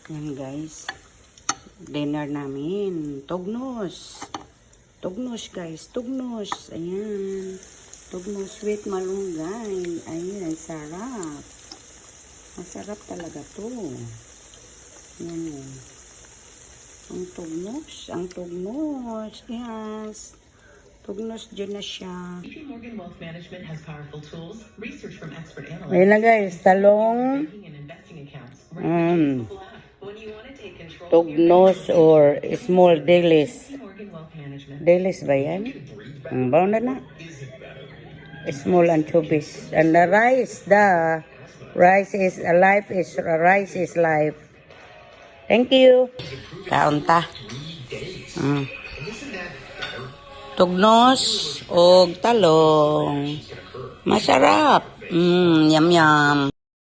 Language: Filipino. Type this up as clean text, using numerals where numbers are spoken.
Yan guys. Dinner namin. Tugnos. Tugnos guys. Tugnos. Ayan. Tugnos with malunggay. Ayan. Sarap. Masarap talaga to. Yan yan. Ang tugnos. Ang tugnos. Yes. Tugnos dyan na siya. JP Morgan Wealth Management has powerful tools, research from expert analysts. Ayan na guys. Talong. Banking and investing accounts. Tugnos or small dilis. JP Morgan Wealth Management. Dilis ba yan? Baon na. Small anchovies. And the rice, rice is life. Thank you. Kaunta. Tugnos o talong. Masarap. Yum yum.